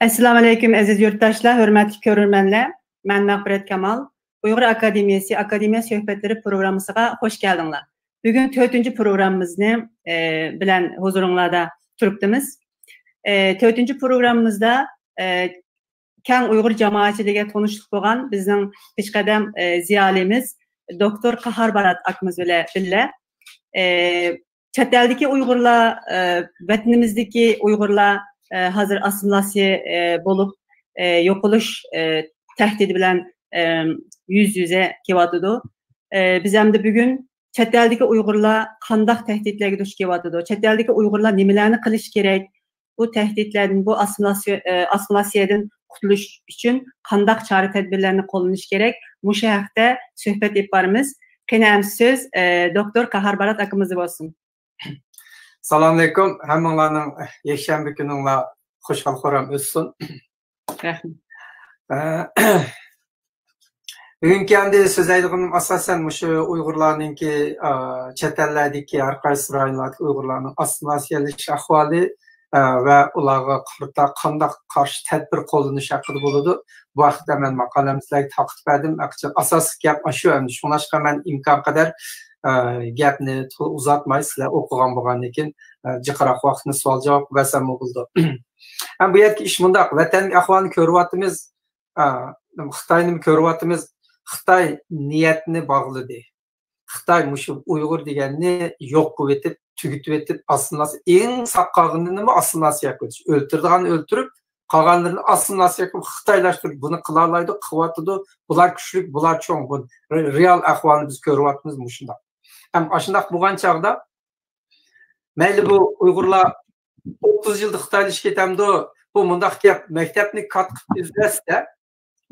Assalamu alaykum aziz yurtdoshlar, hurmatli ko'rurmanlar. Men Maqbirat Kamal. Uyg'ur Akademiyasi Akademiya suhbatlari programmasiga hoş geldinglar. Bugün 4. programımızı bilen huzuringlarda turibdimiz. 4. programımızda keng Uyg'ur jamoatchiligiga tanishlik bo'lgan bizning peshqadam ziyolimiz doktor Qahar Barat akamiz bilan birga chet eldagi Uyg'urlar, vatanimizdagi Uyg'urlar hazır assimilasiya bo'lib yo'qolish tahdidi bilan yüz yüze kelyotidi. Biz ham bugun chet eldagi Uyg'urlar qanday tahdidlarga duch kelyotidi, chet eldagi Uyg'urlar nimalarni qilish kerak, bu tahdidlardan, bu assimilasiyadan qutulish uchun qanday chora-tadbirlarni qo'llanish kerak, mushu haqda suhbat olib boramiz. Qanam so'z doktor Qahar Barat akamiz bo'lsin. Assalomu alaykum. Hammanglarning yakshanba kuninglar xushxalam o'tsin. Rahmat. Bugungi endi so'zlaydiganim asosan mushu Uyg'urlarningki chet ellardagi har qaysi rayonlardagi Uyg'urlarning assimilasiyalashish ahvoli va ularga qanday qarshi tadbir qo'llanish haqida bo'ladi. Bu haqda men maqolamni sizlarga taqdim berdim. Asosiy gap shu. Shunga men imkon qadar gapni uzatmay sizlar o'qigan bo'lgandan keyin jiqroq vaqtni savol javob qilsam bo'ldi. Bu yerga ish bundoq, vatan ahvolini ko'ryapmiz, Xitoyni ko'ryapmiz. Xitoy niyatni bog'ladi. Xitoy mushu Uyg'ur deganni yo'q qilib etib, tugitib etib, assimilasiya eng saqqog'ini nima assimilasiya qilish. O'ltirganni o'ltirib, qolganlarni assimilasiya qilib xitoylashtirib, buni qila oladi, qilyapti. Bular kuchli, bular cho'ng. Bu real ahvolni biz ko'ryapmiz mushunda. Ham ashundaq bo'lgan chaqda mayli bu Uyg'urlar 30 yilda xitoylash ketamdi, bu mundaq gap maktabni qattiq izlasa,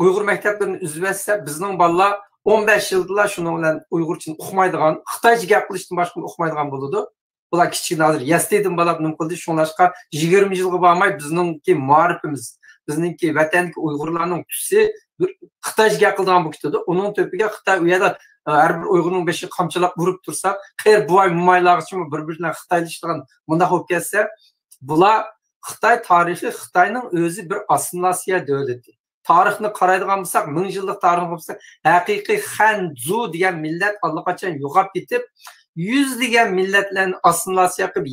Uyg'ur maktablarini izlasa, bizning bolalar 15 yilda shuning bilan Uyg'urcha o'qimaydigan, Xitoycha gap qilishdan boshqa o'qimaydigan bo'ladi. Bular kichkina hozir yastaydim bola nima qildi, shunlashqa 20 yilga bormay bizningki ma'rifimiz, bizningki vatandagi Uyg'urlarning tusi bir Xitoycha gap qilgan bo'ldi. Uning to'piga Xitoy u yerda har bir Uyg'urning beshi qamchilab urib tursa, qayr buay mumaylarchi bir-biridan xitoylashgan bunda bo'lib ketsa, bular Xitoy tarixi, Xitoyning o'zi bir assimilasiya davlati. Tarixni qaraydigan bo'lsak, 1000 yillik tarixni bo'lsa, haqiqiy Hanzu degan millat allaqachon yo'qolib ketib, yüzlеген milletlerin assimilasiya qilib,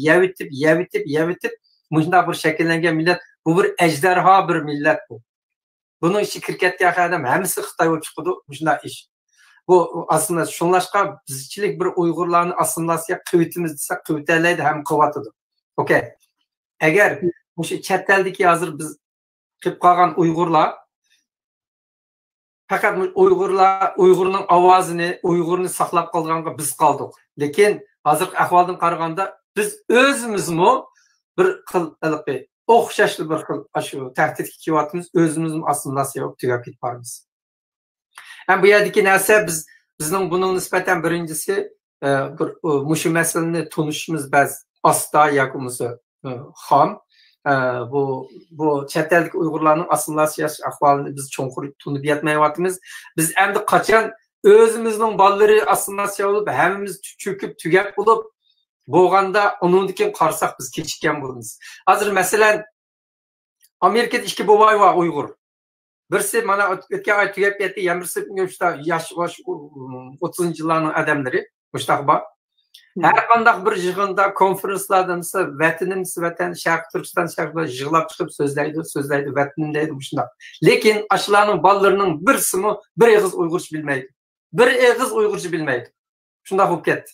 yavitib, bunday bir shakllangan millat, bu bir ejderha bir millat bu. Bunun işi kirketga adam hamısı Xitoy bo'lib chiqdi, bunday ish. Bu aslında shunlashqa bizchilik bir Uyg'urlarni assimilasiya qilitimiz desa, qilitalaydi ham qilyotdi. Okay. Agar o'sha chet eldagi hozir biz qilib qolgan Uyg'urlar fakat Uyg'urning ovozini, Uyg'urni saqlab qolganga biz qoldik. Lekin hozirgi ahvoldan qaraganda biz o'zimizmi bir xil o'xshashli bir xil shu tahdidga kelyapmiz, o'zimizning assimilasiya tugab ketib boramiz. Ham bu yerdagi narsa bizning buning nisbatan birinchisi bir mushu masalani tunishimiz ba'zi asta yoki xom. Bu chet eldagi Uyg'urlarning assimilasiya ahvolini biz cho'nqur tunib yetmayapmiz. Biz endi qachon o'zimizning bolalari assimilasiya bo'lib, hammamiz cho'kib tugab bo'lib bo'lganda undan keyin qarsak biz kechikkan bo'lamiz. Hozir masalan Amerikada ikki bo'voy va Uyg'ur. Birsi mana o'tgan oy tugab ketdi, birsi yosh 30-yillarning odamlari, mushtaqba. Her qandaq bir yig'inda, konferanslarda misal vatan Sharq Turkiston sharqida yig'lab chiqib so'zlaydi, vatanim deydi shunday. Lekin ashlarning bolalarining birsimi bir og'iz Uyg'urcha bilmaydi. Bir og'iz Uyg'urcha bilmaydi. Shunday bo'lib ketdi.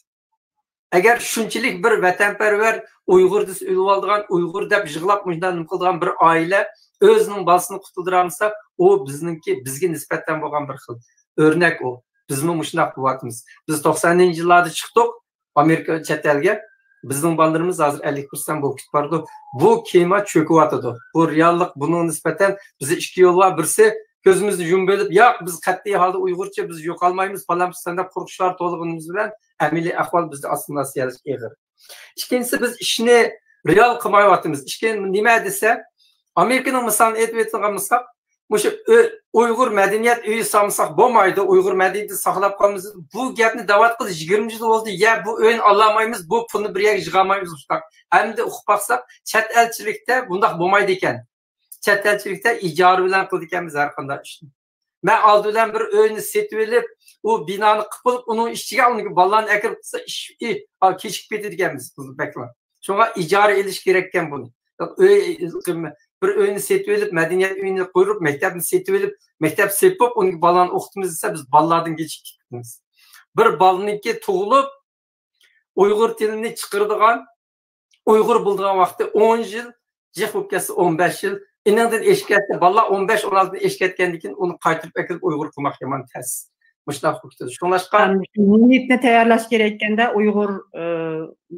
Agar shunchalik bir vatanparvar Uyg'ur deb o'ylab olgan, Uyg'ur deb yig'lab shunday nima qilgan bir oila o'zining bolasini qutuldiramsa, u bizga nisbatan bo'lgan bir xil o'rnak u. Bizmi shunday qilyapmiz. Biz 90-yillarda chiqdik Amerika chet elga, bizning bolalarimiz hozir 50% bo'lib ketib bordi. Bu kema cho'kyapti. Bu reallik, buning nisbatan biz ikki yo'l va birsi ko'zimizni yumib olib, yo'q biz qat'iy holda Uyg'urcha biz yo'qolmaymiz, Falastinda qo'rqishlar to'lig'imiz bilan amaliy ahvol bizda assimilasiyaga eg'ir. Ikkinchisi biz ishni real qilmayapmiz. Ishga nima desa, Amerikaning misolini aytib o'tganimizda, mushu Uyg'ur madaniyat uyi solsak bo'lmaydi, Uyg'ur madaniyatini saqlab qolamiz. Bu gapni da'vat qilish 20 yil bo'ldi. Ya bu o'yin olmaymiz, bu pulni bir yerga yig'olmaymiz. Endi o'qib baqsaq, chet elchilikda bundoq bo'lmaydi ekan. chet elchilikda ijara bilan qildik ekanmiz har qanday ishni. Men aldidan bir uyni setib olib, u binoni qilib, uning ichiga unga bolalarni akirib qilsa, ish kechikib ketadi ekanmiz baklar. Shunga ijara elish kerak ekan buni. Bir uyni setib olib, madaniyat uyini qo'yib, maktabni setib olib, maktab sepib, unga bolalarni o'qitamiz desa, biz bolalardan kechikib ketamiz. Bir bolaniki tug'ilib, Uyg'ur tilini chiqirdigan, Uyg'ur bo'lgan vaqtda 10 yil, jiq bo'lib ketsa 15 yil, inandan eshkatdi, bolalar 15-16 dan eshkatgandan keyin uni qaytirib akirib Uyg'ur qilmoq yomon tas. Mushunday bo'lib Shunlashqa muhitni tayyorlash kerak ekanda Uyg'ur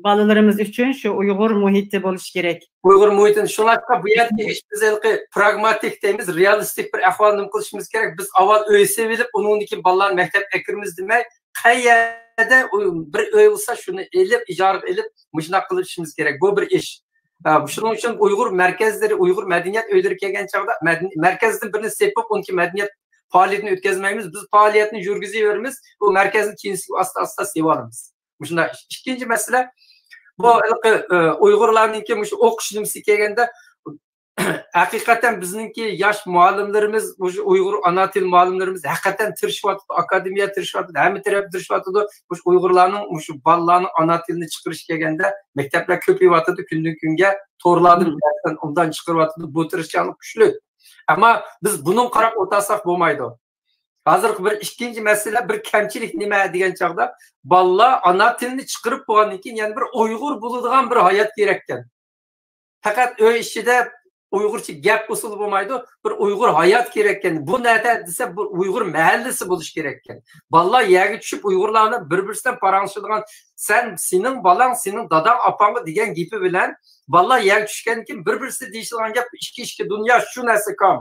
bolalarimiz uchun shu Uyg'ur muhiti bo'lishi kerak. Uyg'ur muhitini shunlashqa bu yerda ish bizalqi pragmatik deymiz, realistik bir ahvolni qilishimiz kerak. Biz avval uy sevilib, undan keyin bolalarni maktabga akirmiz demay, qayerda bir uy bo'lsa shuni elib, ijara elib, mushunday qilishimiz kerak. Bu bir ish. Shuning uchun Uyg'ur markazlari, Uyg'ur madaniyat uylari kelgan chog'da markazdan birini sepib, unki madaniyat faoliyatini o'tkazmaymiz. Biz faoliyatni yurgizaveramiz. Bu markazni keyin asta-asta sevib olamiz. Shunday. Ikkinchi masala bu Uyg'urlarningki mush o'qish nimasi kelganda haqiqatan bizningki yosh muallimlarimiz, o'sha Uyg'ur ana til muallimlarimiz haqiqatan tirishyapti, akademiya tirishyapti, hamma taraf tirishyapti. Mush Uyg'urlarning mush bolalarning ana tilini chiqarish kelganda maktablar ko'payyapti, kundan kunga to'rlarni undan chiqaryapti. Bu tirishchilik kuchli. Ama biz bunun qarab o'tasak bo'lmaydi. Hozir bir ikkinchi masala, bir kamchilik nima degan chog'da bolalar ana tilini chiqarib qo'ygandan keyin yana bir Uyg'ur bo'ladigan bir hayot kerak ekan. Faqat uy ichida Uyg'urcha gap usul bo'lmaydi, bir Uyg'ur hayot kerak ekan. Bu nada desa bir Uyg'ur mahallasi bo'lish kerak ekan. Bolalar yerga tushib Uyg'urlarni bir-biridan paranglashadigan, sening bolang, sening dadang, opangga degan gapi bilan bolalar yerga tushgandan keyin bir-birisi deyishadigan gap ishki dunyo shu narsa kom.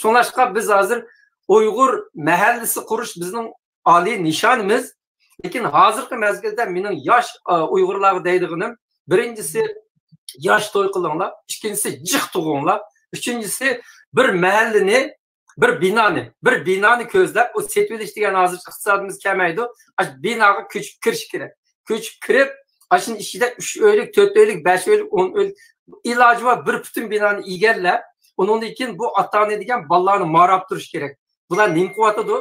Shunlashqa biz hozir Uyg'ur mahallasi qurish bizning oliy nishonimiz. Lekin hozirgi mezgilda mening yosh Uyg'urlarga deydiganim, birinchisi yosh to'y qilinglar, ikkinchisi jiq tug'inglar, uchinchisi bir mahallani, bir binoni ko'zlab, o setib olish degan hozir iqtisodimiz kamaydi. Binoga ko'chib kirish kerak. Ko'chib kirib, ashun ichida 3 uylik, 4 uylik, 5 uylik, 10 uylik iloji bor bir butun binoni egallab, undan keyin bu ota-ona degan bolalarni marab turish kerak. Bular nima qilyapti?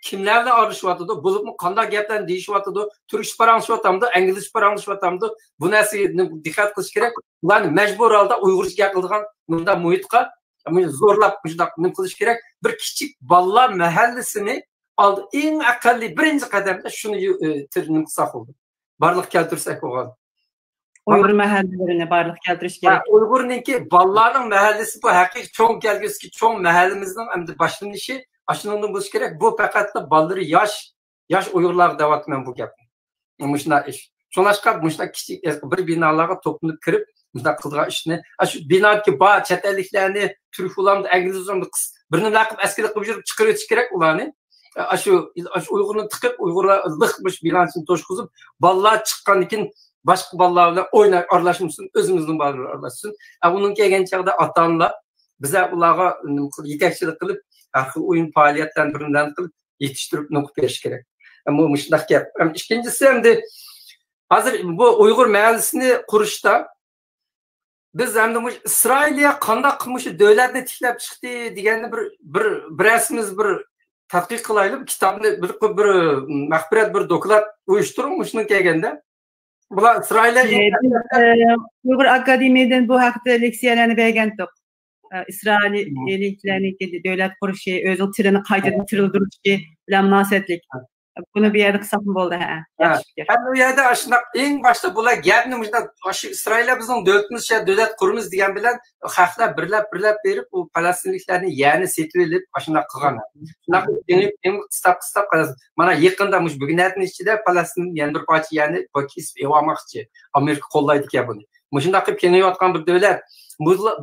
Kimlarla arashyapti? Bo'libmi qanday gaplarni deyishyapti? Turkish paranglashyotamdi, ingliz paranglashyotamdi. Bu narsaga diqqat qilish kerak. Ularni majbur holda Uyg'urcha gapiradigan bunda muhitga zo'rlab nima qilish kerak? Bir kichik bolalar mahallasini oldi. Eng aqalli birinchi qadamda shuni nima qilsak bo'ldi. Barliq keltirsak bo'ladi. Uyg'ur mahallalarini barliq keltirish kerak. Uyg'urningki bolalarning mahallasi bu haqiqiy cho'ng kelgusi cho'ng mahallamizning endi boshlanishi ashundan bo'lish kerak. Bu faqat bolalari yosh Uyg'urlar davatman bu gapni. Mushunday ish. Shunlashqa mushunday kichik bir binolarga to'planib kirib, bunday qilgan ishni, shu binoki bor chet elliklarni, turk ulamni, anglizlarni bir nima qilib askarlik qilib yurib chiqarib o'tish kerak ularni. Shu Uyg'urni tiqib, Uyg'urlar liqmish bilansini to'shqizib, bolalar chiqqandan keyin boshqa bolalar bilan o'ynab aralashmasin, o'zimizning bolalar aralashsin. Bundan kelgan chog'da ota-onalar biza ularga yetakchilik qilib, har xil o'yin faoliyatlardan biridan qilib yetishtirib o'qib berish kerak. Bu mushundaq gap. Ikkinchisi endi hozir bu Uyg'ur mahallasini qurishda biz endi Isroilga qanday qilmish davlatni tiklab chiqdi deganda bir rasmiz bir tadqiq qilaylik, kitobni bir maxfirat bir doklad uyushtirib shunga kelganda bular Isroilga Uyg'ur akademiyadan bu haqda leksiyalarni bergandik. İsrailliklarniki davlat qurishi, o'zining tilini qaytadan tiriltirishi bilan munosabatlik. Buni bu yerda qilsam bo'ldi, ha. Yaxshi fikr. Bu yerda shunday eng boshda bular gapni shu Isroillar bizning davlatimiz, davlat quramiz degan bilan xalqlar birlab berib, u falastinliklarni yani setib olib, shunday qilgan. Shunday qistab qarasa, mana yaqinda bugunatning ichida Falastin yana bir parcha yani kesib evamoqchi. Amerika qo'llaydi ekan buni. Shunday qilib kelayotgan bir davlat.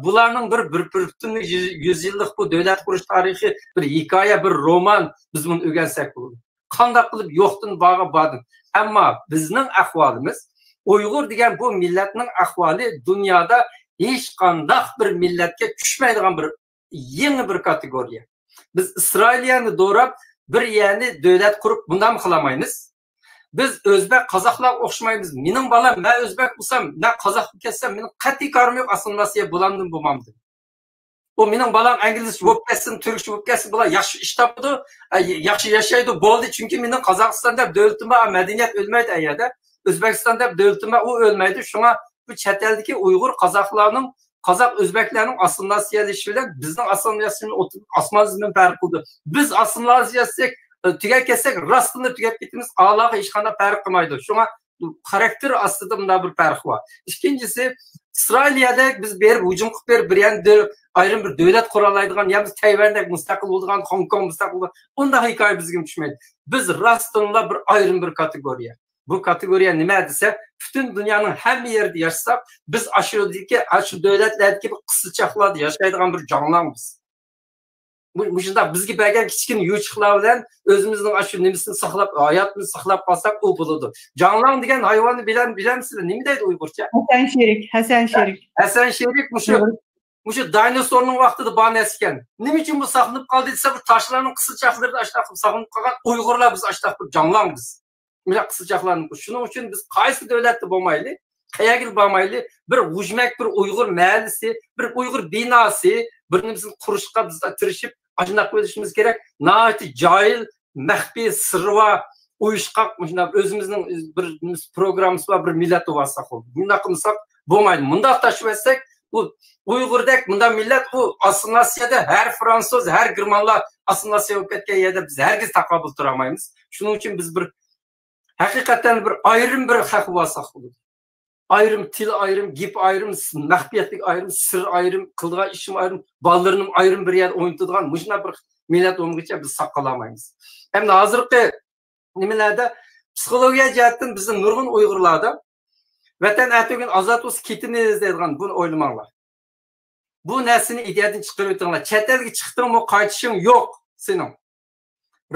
Bularning bir butun 100 yillik bu davlat qurish tarixi bir hikoya, bir roman biz buni o'rgansak bo'ladi. Qanday qilib yo'qdan borga bordim. Ammo bizning ahvolimiz, Uyg'ur degan bu millatning ahvoli dunyoda hech qanday bir millatga tushmaydigan bir yangi bir kategoriya. Biz Isroiliyani do'rab bir yani davlat qurib bundan qilamaymiz. Biz o'zbek, qozoqlar o'xshamaymiz. Mening bolam, men o'zbek bo'lsam, men qozoq bo'lsam, mening qat'iy qarim yo'q, asl nasiya bo'lamdim bo'lmamdim. O mening balam inglizcha bo'lib ketsin, turkcha bo'lib ketsin, bular yaxshi ish topdi, yaxshi yashaydi, bo'ldi. Chunki mening Qozog'istonda davlatim bor, madaniyat o'lmaydi ayada. O'zbekistonda davlatim bor, u o'lmaydi. Shunga bu chet eldagi Uyg'ur qozoqlarning, qozoq o'zbeklarning assimilyatsiyalashi bilan bizning assimilyatsiyamiz osmondan farq qildi. Biz assimilyatsiya tugab ketsak, rostini tugab ketamiz, Allohga hech qanday farq qilmaydi. Shunga xarakter ostida bunday bir farq bor. Ikkinchisi, İsrailiyada biz berib hujum qilib berib, bir endi ayrim bir davlat quralaydigan, ya biz Tayvandek mustaqil bo'lgan, Hong Kong mustaqil bo'lgan, unda hikoya bizga tushmaydi. Biz rostla bir ayrim bir kategoriya. Bu kategoriya nima desa, butun dunyoning hamma yerida yashasaq, biz shu davlatlardagi bir qisqachalarda yashaydigan bir jonlarmiz. Bu shunday bizga bergan kichkina yuchiqlar bilan o'zimizning shu nimasini saqlab, hayotimizni saqlab qolsak, u bo'ladi. Jonlar degan hayvonni bilamsizlar, nima deydi Uyg'urcha? Hasan Sherik. Hasan Sherik mushu dinosorning vaqtida bor narsa ekan. Nima uchun bu saqlanib qoldi desa, bu toshlarning qisqachaqlarida ashtaq saqlanib qolgan Uyg'urlar biz ashtaq bir jonlarmiz. Mana qisqachaqlarni. Shuning uchun biz qaysi davlatda bo'lmayli, qayerga bormayli, bir hujmak bir Uyg'ur mahallasi, bir Uyg'ur binosi, bir nimasini qurishga biz tirishib ajnaq bo'lishimiz kerak. Nati joyil, maxfiy, sirva, uyushqoq shunday o'zimizning bir programmamiz va bir millat vasaq oldu. Bunday qilsak bo'lmaydi. Bunday tashvasak, bu Uyg'urdek bunday millat bu assimilyatsiyada har fransuz, har germanlar assimilyatsiya bo'lib ketgan yerda biz hargiz taqobil tura olmaymiz. Shuning uchun biz bir haqiqatan bir ayrim bir haq vasaq bo'ladi. Ayrım til ayrım, gip ayrım, maxfiyetlik ayrım, sır ayrım, qildigan ishim ayrım, balalarım ayrım bir yer o'ynatadigan mujna bir millat o'mgacha biz saqlamaymiz. Hem hozirgi nimalarda psixologiya jihatdan bizning nurg'un Uyg'urlarda vatan atogin ozod bo'lsa ketini izlaydigan buni o'ylamanglar. Bu narsani ideyadan chiqarib o'tinglar. Chet elga chiqdingmi, qaytishing yo'q sening.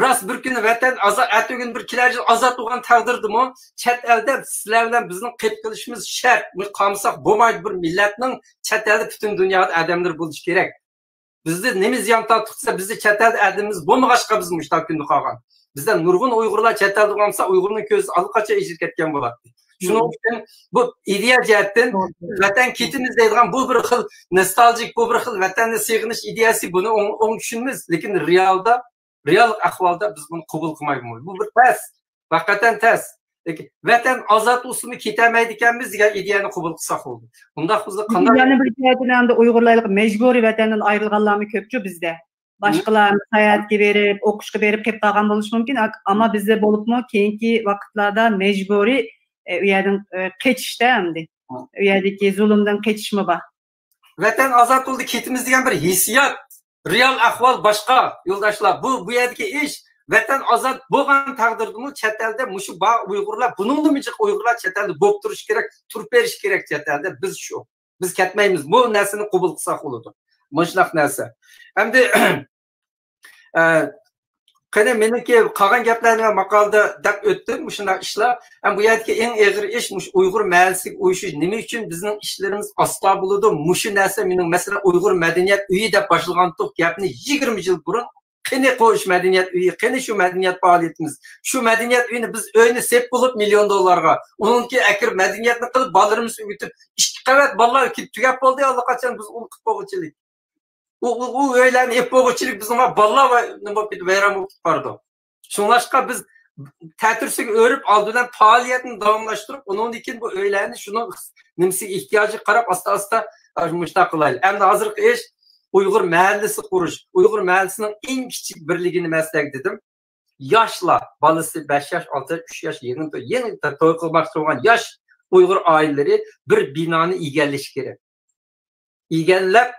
Rast bir kuni vatan atogin bir kelajak ozod bo'lgan taqdirdimi, chet elda sizlar bilan bizning qilib qilishimiz shart. Bu qamsaq bo'lmaydi bir millatning chet elda butun dunyoda odamlar bo'lishi kerak. Bizda nima ziyon tortsa, bizda chet elda odamimiz bo'lmag'achqa biz mushtaq kunda qolgan. Bizda nurg'un Uyg'urlar chet elda bo'lsa, Uyg'urning ko'zi allaqachon eshib ketgan bo'ladi. Shuning uchun bu ideya jihatdan vatan ketimiz deydigan bu bir xil nostalgik, bu bir xil vatanni seg'inish ideyasi, buni o'ng tushunamiz, lekin real ahvolda biz buni qabul qilmaymiz. Bu bir tas, haqiqatan tas. Lekin vatan ozod bo'lsin, ketamaydi ekanmiz degan ideyani qabul qilsak bo'ldi. Bunda bizda qanday yana bir jihatdan Uyg'urlar majburiy vatandan ayrilganlarmi ko'pchu bizda. Boshqalar hayotga berib, o'qishga berib kelib qolgan bo'lishi mumkin, ammo bizda bo'libmi keyingi vaqtlarda majburiy u yerdan qechishda hamdi. U yerdagi zulmdan qechishmi bor. Vatan ozod bo'ldi, ketimiz degan bir hissiyot, real ahvol boshqa yo'ldoshlar. Bu yerdagi ish vatan ozod bo'lgan taqdirda chet elda mushu Uyg'urlar, buningdan mijiq Uyg'urlar chet elda bo'lib turish kerak, turib berish kerak chet elda. Biz shu. Biz ketmaymiz. Bu narsani qabul qilsak bo'ladi. Mushunaq narsa. Endi qani meniki qolgan gaplarni maqolada deb o'tdim, shunday ishlar. Ham bu yerdagi eng og'ir ish mush Uyg'ur mahallasiga uyushish. Nima uchun bizning ishlarimiz asla bo'ladi? Mushu narsa mening masalan Uyg'ur madaniyat uyi deb boshlagan gapni 20 yil burun qani qo'yish madaniyat uyi, qani shu madaniyat faoliyatimiz. Shu madaniyat uyini biz o'yini sep bo'lib million dollarga, uningki akir madaniyatni qilib bolalarimiz o'gitib, 2 qavat bolalar tugab bo'ldi, allaqachon biz uni qilib qo'ychilik. U o'ylarni epo'g'ichilik bizning bolalar va nima deb bayram bo'lib bordi. Shunlashqa biz ta'tirsiga o'rib oldidan faoliyatni davomlashtirib, undan keyin bu o'ylarni shuni nimasiga ehtiyoji qarab asta-asta mushtaq qilaylik. Endi hozirgi ish Uyg'ur mahallasi qurish. Uyg'ur mahallasining eng kichik birligini maslak dedim. Yoshlar, bolasi 5 yosh, 6 yosh, 3 yosh, yeni to'y qilmoqchi bo'lgan yosh Uyg'ur oilalari bir binoni egallash kerak. Egallab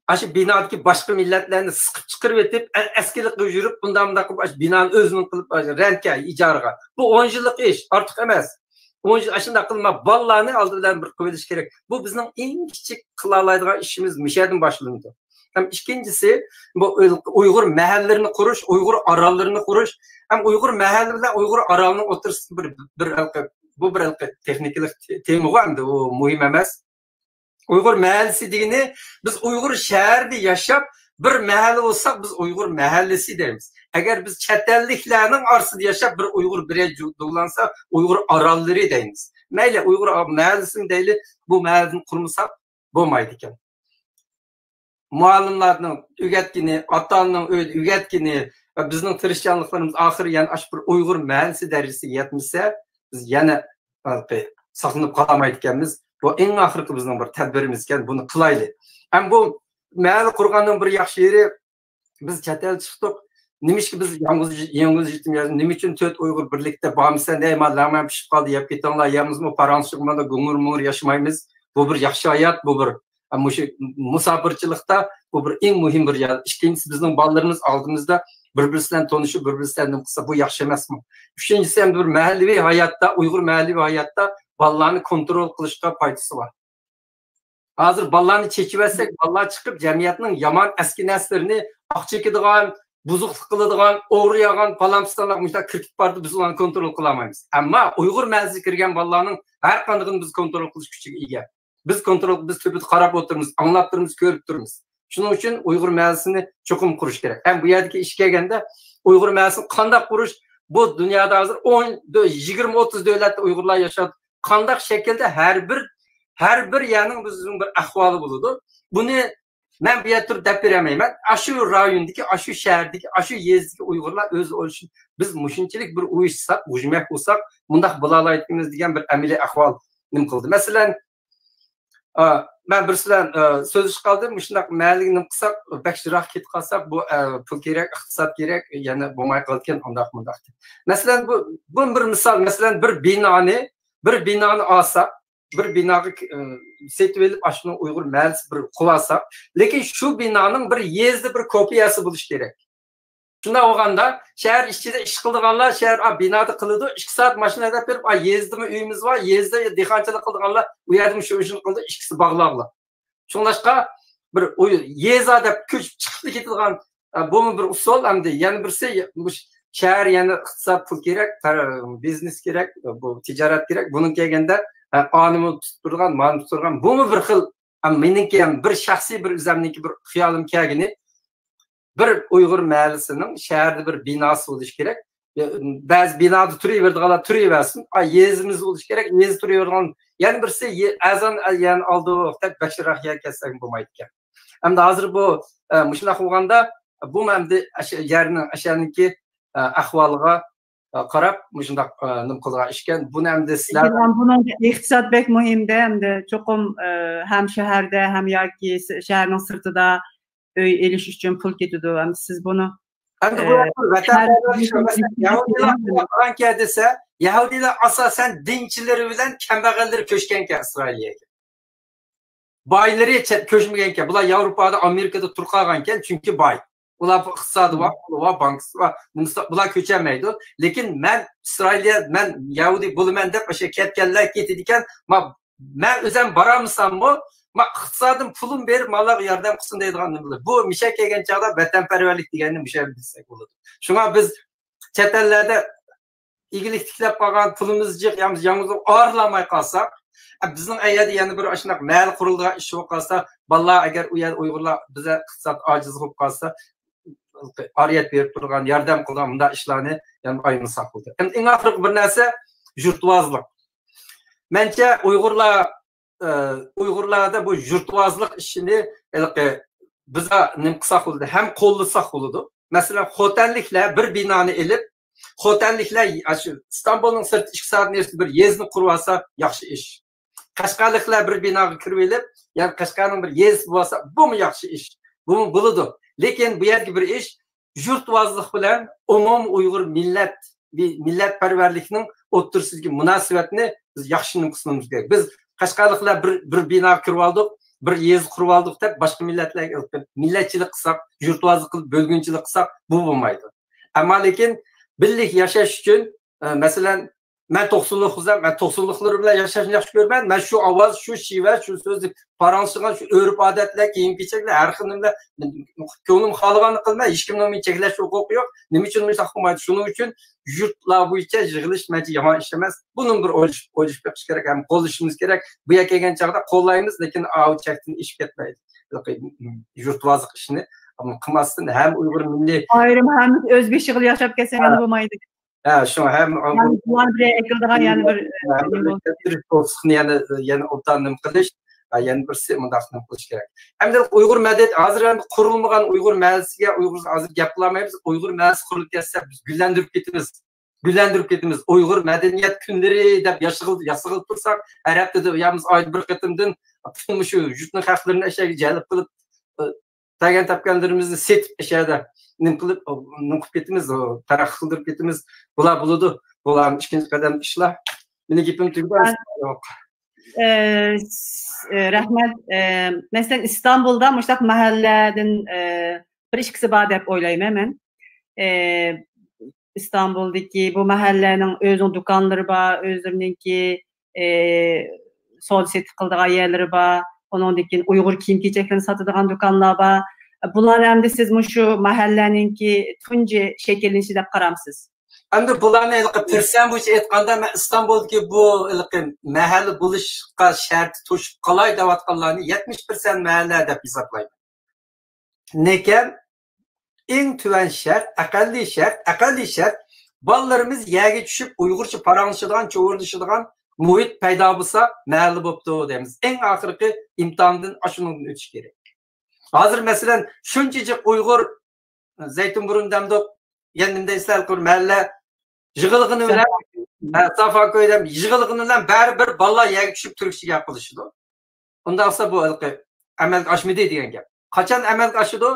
aşı binadaki başka milletlerini sıkıp çıkarıp etip eskilikle yürüp bundan qilib binanın özünün qilib rentga, ijarga. Bu 10 yıllık iş, artık emas. 10 yıl aşında qilma ballarını aldıdan bir qo'yilish kerak. Bu bizning eng kichik qila oladigan ishimiz mishadan boshlanadi. Hem ikincisi bu Uyg'ur mahallalarini qurish, Uyg'ur arallarini qurish, hem Uyg'ur mahalle bilan Uyg'ur aralının o'tirishni bu bir texniklik tema endi u muhim emas. Uyg'ur mahallasi degani biz Uyg'ur shahrida yashab bir mahalle olsak biz Uyg'ur mahallasi deymiz. Agar biz chet elliklarning orasida yashab bir Uyg'ur birey dug'lansa Uyg'ur arallari deymiz. Mayli Uyg'ur mahallasini deyli, bu mahallani qurmasak bo'lmaydi ekan. muallimlarning o'rgatgani, ota-onaning o'rgatgani va bizning tirishchanliklarimiz oxiri yana ash bir Uyg'ur mahallasi darajasiga yetmasa, biz yana saqlanib qolamaydi ekanmiz. Bu eng oxirgi bizning bir tadbirimiz ekan, buni qilaylik. Ham bu mahalla qurganning bir yaxshi yeri, biz chet el chiqdik. Nimishki biz yalnız yetim yazın. Nima uchun 4 Uyg'ur birlikda bormisan deyman, lamam pishib qoldi, yeb ketinglar, yamizmi paranchiqmada gumur-mumur yashamaymiz. Bu bir yaxshi hayot, bu bir musafirchilikda bu bir eng muhim bir yer. Ikkinchisi bizning bolalarimiz oldimizda bir-birisidan tanishib, bir-birisidan nima qilsa bu yaxshi emasmi? Uchinchisi ham bir mahalliy hayotda, Uyg'ur mahalliy hayotda bolalarni kontrol qilishga foydasi bor. Hozir bolalarni chekib olsak, bolalar chiqib jamiyatning yomon eski naslarini oq chekadigan, buzuqlik qiladigan, o'g'riyagan, palampistonlar mushta kirib bordi, biz ularni kontrol qila olmaymiz. Ammo Uyg'ur mahallasiga kirgan bolalarning har qandig'ini biz kontrol qilish kuchiga ega. Biz tepida qarab o'tiramiz, anglab turamiz, ko'rib turamiz. Shuning uchun Uyg'ur mahallasini cho'qim qurish kerak. Ham bu yerdagi ish kelganda Uyg'ur mahallasini qanday qurish, bu dunyoda hozir 20-30 davlatda Uyg'urlar yashaydi. Qanday shaklda har bir yerning bizning bir ahvoli bo'ladi. Buni men bu yerda turib deb beramayman. Ashu rayondagi, ashu shahardagi, ashu yezdagi Uyg'urlar o'zi o'lishsin. Biz mushunchalik bir uyushsak, ujmak bo'lsak, bundaq bo'la olmaymiz degan bir amaliy ahvol nim qildi. Masalan, ben bir sizden söz kaldım, şundak mahalliga nim qilsak, bakchiroq ketib qolsak, bu pul kerak, iqtisod kerak, yana bo'lmay qolgan undaq. Masalan, bu bir misol, masalan, bir binoni olsak, bir binoga setib elib, ashuni Uyg'ur mahallasi bir qilsak, lekin shu binoning bir yezdi bir kopiyasi bo'lishi kerak. Shunda olganda shahar ichida ish qildiganlar shahar binoda qiladi, 2 soat mashinada berib, yezdimi uyimiz bor, yezda dehqonchilik qildiganlar u yerda shu ishni qildi, ikkisi bog'laqlar. Shunlashqa bir yeza deb ko'chib chiqib ketadigan bu bir usul hamda yana birisi shahar yana iqtisod pul kerak, biznes kerak, bu tijorat kerak. Buning kelganda onimi turgan, ma'lum turgan, bu bir xil meniki ham bir shaxsiy bir o'zimniki bir xiyolim kelgani. Bir Uyg'ur mahallasining shaharda bir binosi bo'lishi kerak. Ba'zi binoda turaveradiganlar turaversin. Yezimiz bo'lishi kerak. Yez turaveradigan yana birisi azon yani oldi vaqtda bakchiroq yer kelsak bo'lmaydi ekan. Hamda hozir bu mushunday qilganda bu endi yerni ashaniki ahvoliga qarab mushunday nim qilgan ishkan. Buni endi sizlar buning iqtisod bek muhimda, hamda cho'qim ham shaharda, ham yoki shaharning sirtida öy eliş için pul ketidi. Siz bunu vatandaşlar dese Yahudiler asasen dinçileri bilen kembag'alları köşkenken İsrail'e. Bayları köşmegenken, bular Avrupa'da, Amerika'da turqaganken çünkü bay. Bular iqtisodi var, bankası var. Bular köçemeydi. Lekin men İsrail'e, men Yahudi bulumen deb o'sha ketganlar ketadigan, men o'zim boramsam bu iqtisodim pulim berib mallarga yordam qilsin deydigan bo'ladi. Bu misha kelgan chog'da vatanparvarlik deganni misha bilsak bo'ladi. Shunga biz chet ellarda igilik tiklab qolgan pulimiz jiq, yamizni orlamay qolsak, bizning ayada yana bir shunaqa mahal qurilgan ish bo'lib qolsa, bolalar agar u yer Uyg'urlar biza iqtisod ojiz bo'lib qolsa, oriyat berib turgan, yordam qilgan bunday ishlarni yana ayniqsa qildi. Eng oxirgi bir narsa yurtvozlik. Mencha Uyg'urlarda bu yurtvozlik ishini biza nim qilsak bo'ladi, ham qo'llasak bo'ladi. Masalan, xotanliklar bir binoni elib, xotanliklar Istanbulning sirti 2 soat nersi bir yezni qurib olsa, yaxshi ish. Qashqarliklar bir binoga kirib elib, ya'ni Qashqarning bir yez bo'lsa, bu mu yaxshi ish? Bu bo'ladi. Lekin bu yerga bir ish yurtvozlik bilan umum Uyg'ur millatparvarlikning o'ttirsidagi munosabatni biz yaxshi nim qilishimiz kerak. Biz Qashqarliklar bir bino kirib oldik, bir yez qurib oldik deb boshqa millatlarga millatchilik qilsak, yurtvozlik qilib bo'lgunchilik qilsak, bu bo'lmaydi. Ammo lekin birlik yashash uchun, masalan, men 90'lıklar bilan yashashni yaxshi ko'raman. Men shu ovoz, shu shiva, shu so'zni paransigan, shu urf-odatlar, kiyim-kechaklar, har xilda ko'nglim xohlaganini qilmay, hech kimning cheklash huquqi yo'q. Nima uchun bunday qilmaydi? Shuning uchun yurtlar bo'yicha yig'ilish mencha yomon ish emas. Buni bir o'ylash kerak, ham qo'llashimiz kerak. Bu yerga kelgan chog'da qo'llaymiz, lekin chakdan ish ketmaydi. Yurtvozlik ishini qilmasdan ham Uyg'ur milliy ayrim ham o'zbek shig'il yashab kelsa ham bo'lmaydi. Şu hem bular bir ekildigan yani bir yani o'tandim qilish Yani birisi mındaqını qilish kerak. Hamda Uyg'ur madaniyat hozir ham qurilmagan Uyg'ur mahallasiga Uyg'ur hozir gap qilmaymiz. Uyg'ur mahallasi qurilib ketsa biz gullandirib ketamiz. Uyg'ur madaniyat kunlari deb yasag'ilib tursak, har haftada yamiz oyda bir qatimdan shu yurtning haqlarini ashaga jalb qilib tagan tapganlarimizni setib ashada nim qilib ketamiz, taraqqiy qildirib ketamiz. Bular bo'ladi. Bular ikkinchi qadam ishlar. Meni gapim tugadi. Rahmet. Mesela İstanbul'da müştak mahalleden bir ikisi var dep oylayım hemen. İstanbul'daki bu mahallenin özün dükkanları var, özlerindeki sosyete kıldığı yerleri var, onundaki Uygur kiyim-kecheklerini satıdığan dükkanlar var. Bunlar hem de siz şu mahalleninki tunci şekillenişi de karamsız. Endi bularni persen bu aytganda İstanbul'daki bu mahalle buluşqa şart to'shib qolay deyotganlarni 70% mahalle deb hisoblayman. Lekin eng tuvan shart, aqalli shart bolalarimiz yerga tushib Uyg'urcha paranglashadigan, cho'g'irlashadigan muhit paydo bo'lsa, mahalle bo'pti deymiz. Eng oxirgi imtihondan ashundan o'tish kerak. Hozir masalan shunchalik Uyg'ur Zaytunburundamda yanimda islar qur mahalle yig'ilg'ini bilan Safako'ydan yig'ilg'ini bilan baribir bolalar yerga tushib turkcha gap qilishdi. Unda olsa bu amalga oshmaydi degan gap. Qachon amalga oshadi?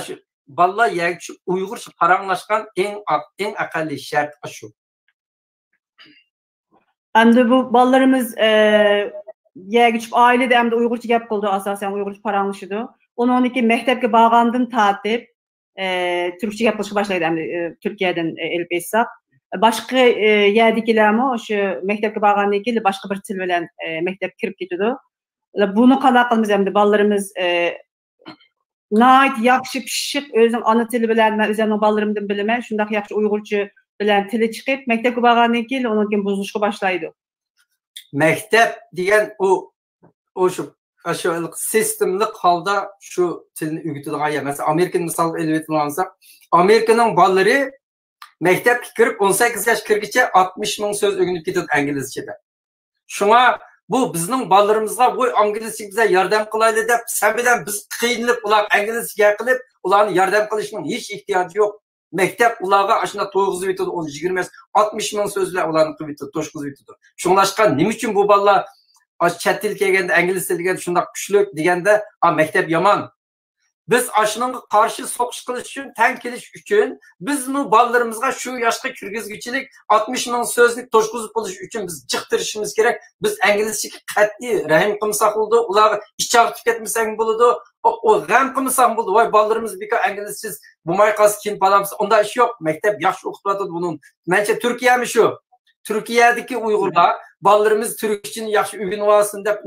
Shu bolalar yerga tushib Uyg'urcha paranglashgan eng aqalli shart shu. Endi bu bolalarimiz yerga tushib ailede hem de Uyg'urcha gap qildi, asosan Uyg'urcha paranglashdi. Onunki maktabga borgandan tortib Türkçe gap qilishga boshlaydi, endi Turkiyadan elib etsaq. Başka yerdekilermi şu maktabga borgandan keyin başka bir til bilan maktabga kirib ketadi. Bunu qanday qilamiz endi bolalarimiz nayt yaxshi pishiq o'zing ana tili bilan men o'zimning bolalarimdan bilaman, shundaq yaxshi Uyg'urcha bilan tili chiqib maktabga borgandan keyin undan buzilishga boshlaydi. Maktab degan şu sistemlik holda şu tilni o'rgatadigan yer. Mesela Amerikani misol elib olsak, Amerikaning bolalari maktabga kirib 18 yosh kirguncha 60 ming so'z o'rganib ketadi inglizchada. Shunga bu bizning bolalarimizga voy inglizcha bizga yordam qilaydi deb sen bilan biz qiynalib ular inglizcha qilib ularni yordam qilishning hech ehtiyoji yo'q. Maktab ularga ashuna to'yg'izib yetadi, 20 60 ming so'zlar ularni qilib yetadi, to'shqizib yetadi. Shunglashqa nima uchun bu bolalar chet til kelganda ingliz til degan shunday kuchli deganda maktab yomon. Biz ashunga qarshi so'qish qilish uchun, tang kelish uchun bizning bolalarimizga shu yoshga kirgizgichilik 60 ming so'zlik to'shqizib bo'lish uchun biz chiqtirishimiz kerak. Biz inglizchaga qat'iy rahim qilmasak bo'ldi, ularga ichaqib ketmasak bo'ladi. O g'am qilmasak bo'ldi. Voy bolalarimiz bekor inglizsiz bo'lmay qolsa keyin bolamiz. Unda ish yo'q. Maktab yaxshi o'qitadi buni. Mencha Turkiyami shu. Turkiyadagi Uyg'urlar bolalarimiz Türkçeni yaxshi o'rganib olsin deb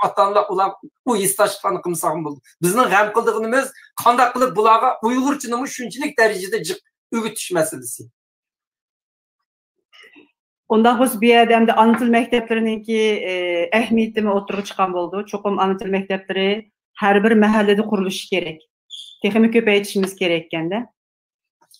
ota-onalar ular bu istashqani qilmasak bo'ldi. Bizning g'am qildig'imiz qanday qilib bularga Uyg'urchani shunchalik darajada o'rgatish masalasi. Onda xos bir yerda hamda ana til maktablarininki ahamiyatini o'tirg'i chiqqan bo'ldi. Cho'qim ana til maktablari har bir mahallada qurilishi kerak. Texnik ko'paytirishimiz kerak ekanda.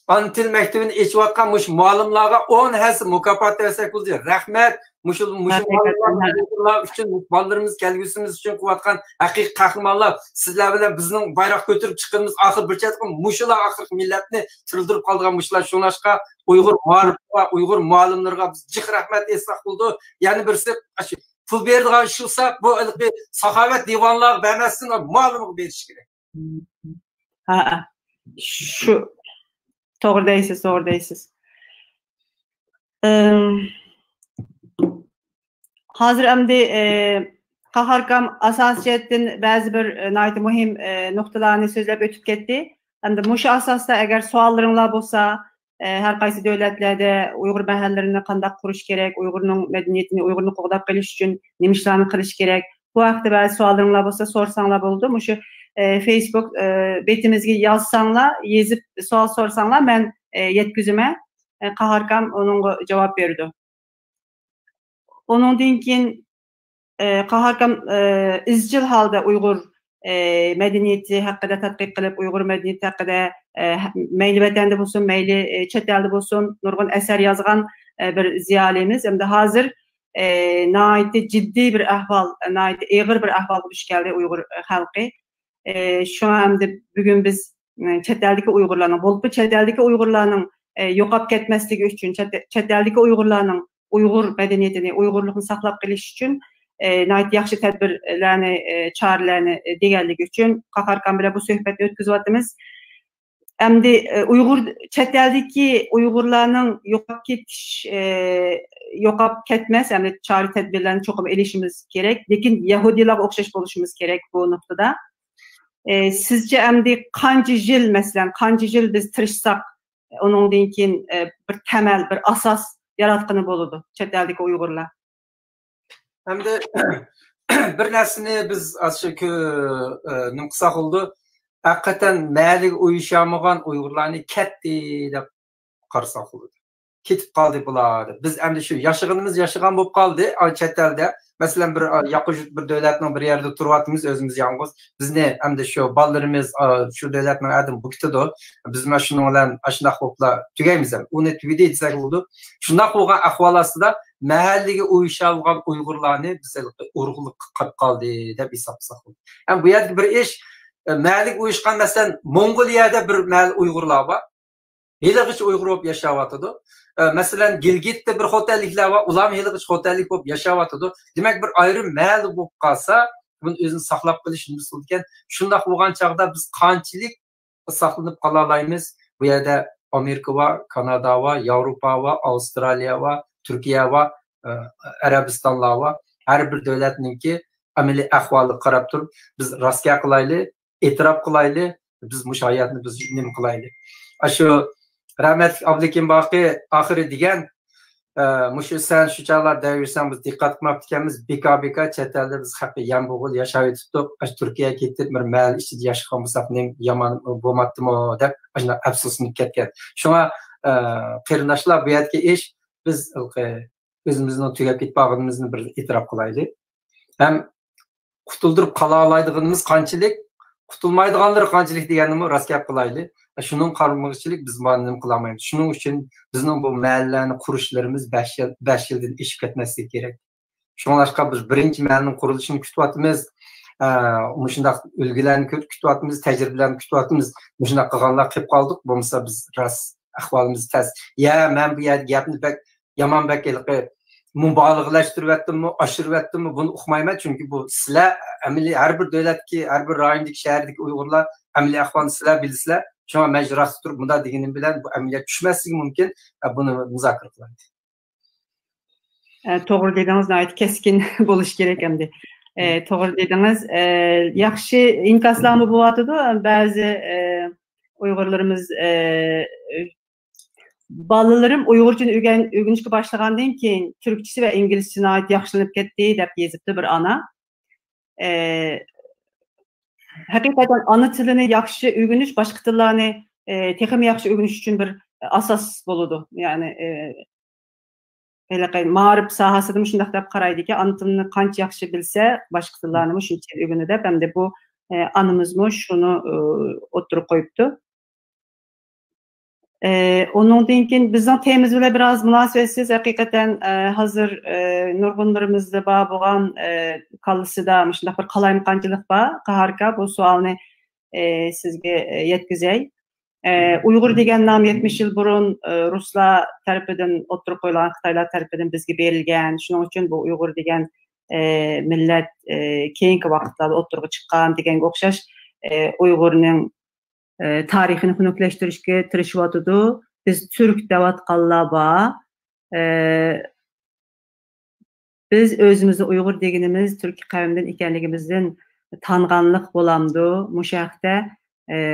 Ana til maktabini echayotgan mush muallimlarga 10 hassa mukofot bersak bo'ldi. Rahmat. Mushul muallimlar uchun bolalarimiz kelgusimiz uchun qilayotgan haqiqiy qahramonlar sizlar bilan bizning bayroq ko'tarib chiqqanimiz oxir bir chatqim mushular oxir millatni tirildirib qolgan mushular shunashqa Uyg'ur muallimlarga biz jiq rahmat etsak bo'ldi. Ya'ni birisi pul berdigan shulsa bu saxovat divonlar bermasdan muallimga berish kerak. Ha. Şu doğru deysiz. Hazır endi Qaharkam asosiyatin ba'zi bir nayt muhim noktalarni so'zlab o'tib ketdi. Endi mushu asosda agar savollaringlar bo'lsa, har qaysi davlatlarda Uyg'ur mahallalarini qanday qurish kerak, Uyg'urning madaniyatini, Uyg'urni qo'g'dab qilish uchun nima ishlarni qilish kerak. Bu haqda ba'zi savollaringlar bo'lsa, so'rsanglar bo'ldi. Mushu Facebook betimizga yozsanglar, yezib savol so'rsanglar, men yetkizime. Qaharkam onunga javob berdi. Onundan keyin Qaharkam izchil holda Uyg'ur madaniyati haqida tadqiq qilib, Uyg'ur madaniyati haqida mayli vatanda bo'lsin, mayli chet elda bo'lsin, nurg'un asar yozgan bir ziyolimiz. Endi hozir nayeti ciddi bir ahval, nayeti ağır bir ahval duş geldi Uygur halkı. Şu anda bugün biz chet eldeki Uygurlarning, bolup chet eldeki Uygurlarning yo'qolib ketmasligi uchun, chet eldeki Uygurlarning Uygur medeniyetini, Uygurluğunu saqlab qilish uchun nayet yaxshi tadbirlarni, choralarni deganligi uchun Qaharkan bilan bu suhbatni o'tkazyapmiz. Endi Uygur chet eldeki Uygurlarning yo'qolib ketish, yo'qolib ketmas, endi chora tadbirlarni cho'qim elishimiz kerak, lekin Yahudilarga o'xshash bo'lishimiz kerak bu nuqtada. Sizce endi qancha yil, masalan, qancha yil biz tirishsak, onundan keyin bir temel, bir asas yaratqani bo'ladi chet eldeki Uygurlar. Hem de bir narsani biz shu nimqisaq oldu. Hakikaten məhəllik uyuşamagan Uygurlarni ketdi deb qarasak oldu. Ketib qaldı bular. Biz endi shu yaşagan bo'lib qoldi chet elda. Masalan bir yaqin bir davlatning bir yerda turyapmiz, o'zimiz yalnız. Bizni endi shu bolalarimiz shu davlatning adim bukitdi. Biz mana shuni bilan ashunaq bo'liblar tugaymiz ham. Uni tugidi desak bo'ldi. Shunday bo'lgan ahvol ostida mahalliga uyuşalgan Uygurlarni biz urug'lik qilib qoldi deb hisoblasak bo'ldi. Ham bu yerda bir ish mahallik uyuşkan mesela Mongoliyada bir mahal Uygurlar var. Heligiç Uygur olup yaşayatıdı. Mesela Gilgit'te bir otellikler var. Ulan heligiç otellik olup yaşayatıdı. Demek bir ayrı mahal olup kalsa bunun özünü saklap kalışını düşünürken şundak olgan çağda biz kançilik saklanıp kalalayımız. Bu yerde Amerika var, Kanada var, Avrupa var, Avustralya var, Türkiye var, Arabistanlar var. Her bir devletinin ki ameli ahvalı qarab turib biz rastga qilayli, e'tirof qilayli, biz mush hayotni biz nim qilayli. Shu rahmat Abdukim Baqi oxiri degan mush sen shu chog'lar davirsan biz diqqat qilmabdi ekanmiz. BKBK chet elda biz haqqi yam bo'g'il yashab o'tibdi. Turkiyaga ketib bir mahal ichida yashagan bo'lsak nem yomon bo'lmabdimi deb ana afsuslanib ketgan. Shunga qarindoshlar bu yerga ish biz o'zimizning tugab ketganimizni bir e'tirof qilayli. Hem qutuldurup qala alaydig'imiz qanchalik, qutulmaydiganlar qanchalik deganimni rastgap qilayli. Shunun qarmag'chilik biz ma'lum qilmaymiz. Shuning uchun bizning bu mahallalarni qurishlarimiz 5 yildan ishib ketmasligi kerak. Shuningdek biz birinchi mahallaning qurilishini kutyapmiz. Shundaq ulgularni kutyapmiz, tajribalarni kutyapmiz. Shundaq qilganlar qilib qoldik. Bo'lmasa biz ras ahvolimiz tas. Ya men bu yerda gapni bak yomon bakilqi mübalağalaştırıverttimmi, aşırıverttimmi bunu uqmayman çünkü bu sizlar amili her bir devletki, her bir rayondaki, şehrdeki Uygurlar amili ahvalını sizlar bilsizlar. Şu an mecrası tutup bunda degenim bilen bu ameliyat düşmezliği mümkün. Bunu muzakir qilaylik. To'g'ri dedingiz, nihoyat keskin bo'lish kerak endi. To'g'ri dedingiz. Yaxshi inkaslarni bo'lyapti, ba'zi Uygurlarimiz balalarım Uygurca öğrenişe başlagandan keyin Türkçesi ve İngilizcesine ait yaxşılanıp ketdi deb yazıptı bir ana. Hakikaten ana tilini yaxşı öğreniş, başka tillarni texim yaxşı öğreniş için bir asas boludu. Yani ma'rif sahasida shunday deb qaraydi ki ana tilini qancha yaxshi bilsa, başka tillarni shuncha öğrenadi deb, hem de bu anımızmı şunu o'ttirib qo'yibdi. Onundan keyin bizning temiz bilan biraz munosabatsiz hakikaten hazır nurg'unlarimizda bor bo'lgan qallisida shunday bir qalayimqanchilik bor. Qaharka bu savolni sizga yetkazay. Uyg'ur degan nom 70 yil burun ruslar tarafidan o'ttirib qo'yilgan, Xitoylar tarafidan bizga berilgan. Shuning uchun bu Uyg'ur degan millat keyingi vaqtlarda o'ttirib chiqqan deganga o'xshash Uyg'urning tarixini xunukleştirishga tirishyotidu. Biz Türk devatqanlar bor. Biz o'zimizni Uyg'ur deganimiz Türk qavmidan ekanligimizdan tanganlik bo'lamdi. Mushaqda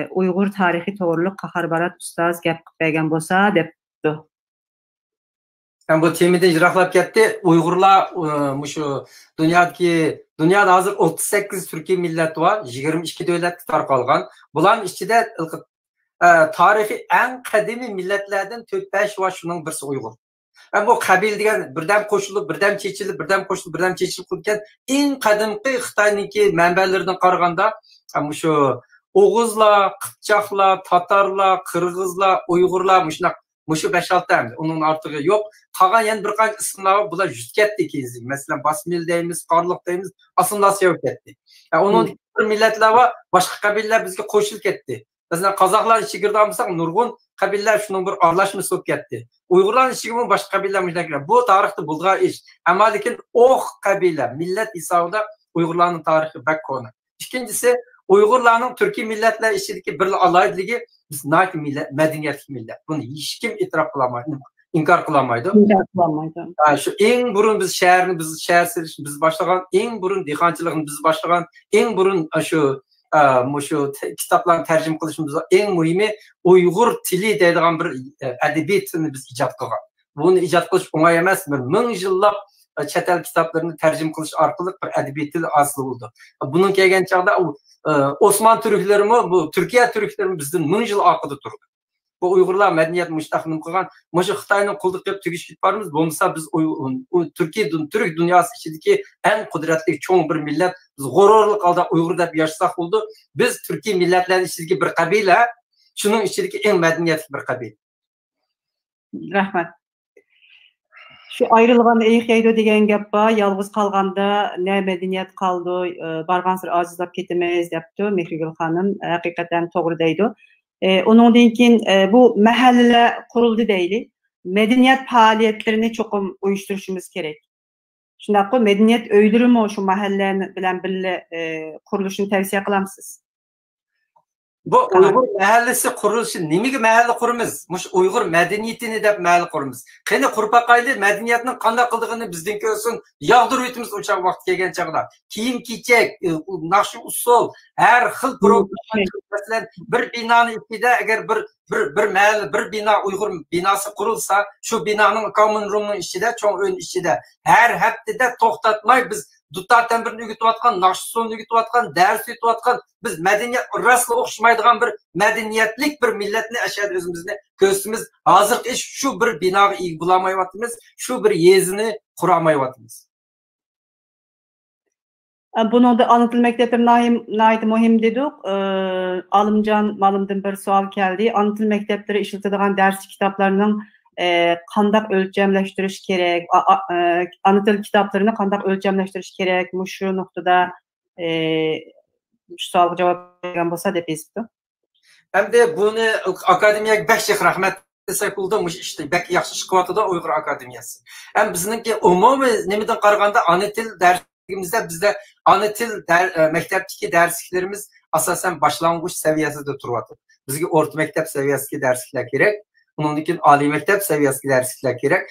Uyg'ur tarixi to'g'riliq Qaharbarat ustoz gap qilib bergan bo'lsa debdi. Yani bu temide icraklap ketdi. Uygurlar şu dünyada hazır 38 Türkiye millet var. 22 devlet tarqalgan. Buların içinde tarihi en kadimi milletlerden 4-5 var, şunun birisi Uygur. Yani bu kabil degan birden koşulup, birden çeçilip, birden koşulup, birden çeçilip kurken en kadimki Xitay'nınki menbelerden qaraganda şu Oğuzlar, Kıpçaklar, Tatarlar, Kırgızlar, Uygurlar, Muşu 5-6 tane. Onun artığı yok. Kalan yani bir kaç ısınlığa bula yüz ketdi ikisi. Mesela Basmil deyimiz, Karlık deyimiz asımlasya yok ketdi. Yani onun milletler var, başka kabileler bizge koşul ketdi. Mesela Kazaklar içi girdamızsak nurgun kabileler şunun bir arlaşma sok ketdi. Uygurlar içi gibi başka kabileler müjdekiler. Bu tarihte bulduğu iş. Ama lekin kabile, millet hesabında Uygurların tarihi bek konu. İkincisi Uygurların Türkiye milletler içindeki bir alaydılığı biz naik millet, medeniyetli millet. Bunu hiç kim itiraf kılamaydı, inkar kılamaydı. Yani şu en burun biz şehrini, biz şehir serişini biz başlayan, en burun dehqonchiligini biz başlayan, en burun şu kitaplarni tercüme qilishimiz eng muhimi Uyg'ur tili deydigan bir adabiy tilni biz ijod qilgan. Buni ijod qilish o'ng'ay emas. Ming yillab chet el kitoblarini tercüme qilish orqali bir adabiy til asli bo'ldi. Bunun kelgan chog'da Osman Türklerimi, bu Türkiye Türklerimi bizden ming yil orqada turdi. Bu Uyg'urlar madaniyat mustahkam qilgan, mana Xitoyning qulduk qilib tugishib boramiz. Bo'lmasa biz Türk dunyosi ichidagi eng qudratli cho'ng bir millat, biz g'ururli holda Uyg'ur deb yashasak bo'ldi. Biz Türkiye millatlar ichidagi bir qabila, shuning ichidagi eng madaniyatli bir qabila. Rahmat. Şu ayrılğanda eğiqeydi degan gap bor, yalğız qalganda ne medeniyet qaldı, barğansır acizlab ketimiz depdi Mehrigul xanım. Haqiqatan to'g'ri deydi. Onundan keyin bu mahallalar kuruldu deyli. Medeniyet faaliyetlerini çokum uyuşturuşumuz gerek. Şundaq medeniyet öydürü mü şu mahallelerin bilen birle kuruluşunu tavsiye kılamsız? Bu Uyghur mahallesi kuruluşu nimaga mahalle kurumuz? Mush Uyghur medeniyetini deb mahalle kurumuz. Qani qurpaqayli medeniyetning qanday qildig'ini bizdan ko'rsin, yog'dirib o'timiz o'chaq vaqt kelgan chaqda. Kiyim-kechak, naqsh usul, har xil problem bir binoni ichida agar bir mahalle, bir bino Uyghur binosi qurilsa, shu binoning common roomning ichida, cho'ng o'yin ichida har haftada to'xtatmay biz Dutlardan birini ügütüvatkan, Nakşisoy'unu ügütüvatkan, ders ügütüvatkan, biz medeniyet, rasla okşamaydıgan bir medeniyetlik bir milletini aşağıda özümüzde göğsümüz hazır iş şu bir binağı iyi bulamayvatımız, şu bir yezini kuramayvatımız. Bunu da anıtıl mektepler naydı muhim dedik. Alımcan malımdan bir sual geldi. Anıtıl mektepleri işletildiğin ders kitaplarının qandaq ölçemleştiriş gerek, anıtıl kitaplarını qandaq ölçemleştiriş gerek, şu noktada şu sualga cevap vergan bolsa dep esipdi. Hem de bunu akademiyaga bek rahmat desak bo'ldi, işte bek yaxshi chiqyapti Uyg'ur akademiyasi. Hem bizningki umumiy nimadan qaraganda ana til darsigimizda bizda ana til maktabdagi darsliklarimiz asosan boshlang'ich saviyasida turyapti. Bizga o'rta maktab saviyasiga darsliklar kerak. Bundan keyin oliy maktab saviyasiga darsliklar kerak.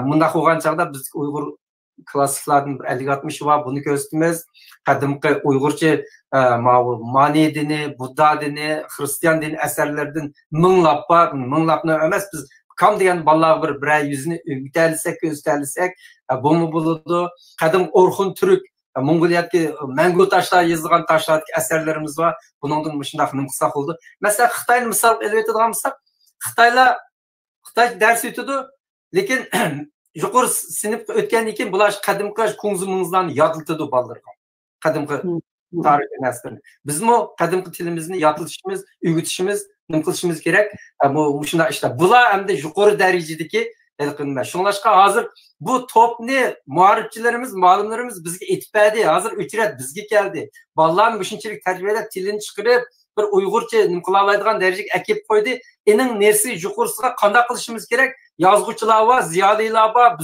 Bunda bo'lgan chog'da biz Uyg'ur klassiklarning 50-60 var, bunu ko'rsatamiz. Qadimgi Uyg'urcha Mani dini, Budda dini, Hristiyan dini asarlardan minglabni emas biz kam degan bolalar bir yuzini o'rgatalisak, ko'rsatalisak, bu mu bo'ladi? Qadim Orxun Türk Mongoliyadagi Mangu taşlar yozilgan taşlardagi asarlarimiz var. Bundan shunday qilsak bo'ldi. Masalan, Xitoyni misol olib o'tadigan bo'lsak, Xitoy ders o'tadi, lekin yuqori sinfga o'tgandan keyin bular qadimgi kunzumingizlarni yodlatadi bolalarga. Qadimgi tarix narsalarini. Bizmi qadimgi tilimizni yodlatishimiz, o'rgatishimiz, nima qilishimiz kerak? Bu shunday ishlar. Bular hamda yuqori darajadagi qilma. Shunlashqa hozir bu topni muharribchilarimiz, ma'lumlarimiz bizga etib berdi. Hozir o'chirat bizga keldi. Bolalarni shunchalik tarbiyalab, tilini chiqarib, bir Uyg'urcha nima qila oladigan darajaga akib qo'ydi. Ening nersi yuqorisiga qanday qilishimiz kerak? Yazgıçılar var, ziyaliler var,